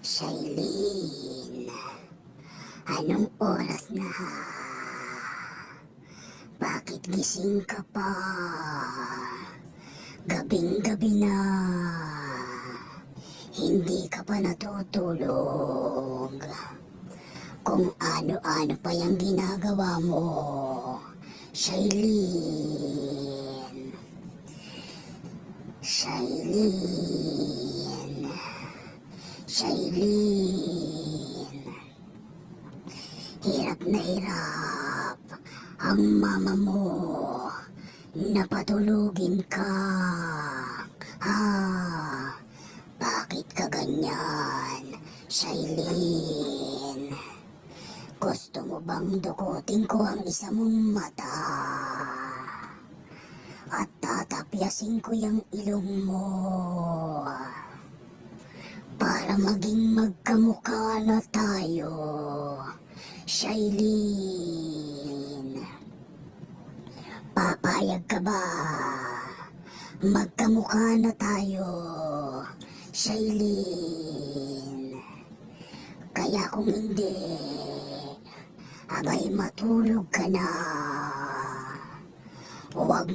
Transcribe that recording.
Shailene, anong oras na? Bakit gising ka pa? Gabing-gabi na. Hindi ka pa natutulog. Kung ano-ano pa yung ginagawa mo, Shailene. Shailene. Shailene. Hirap na hirap ang mama mo na patulugin ka. Ha? Bakit ka ganyan, Shailene? Gusto mo bang dukutin ko ang isa mong mata? At tatapyasin ko yung ilong mo para maging magkamukha na tayo, Shailene. Papayag ka ba? Magkamukha na tayo, Shailene. Kaya kung hindi, abay matulog ka na. Huwag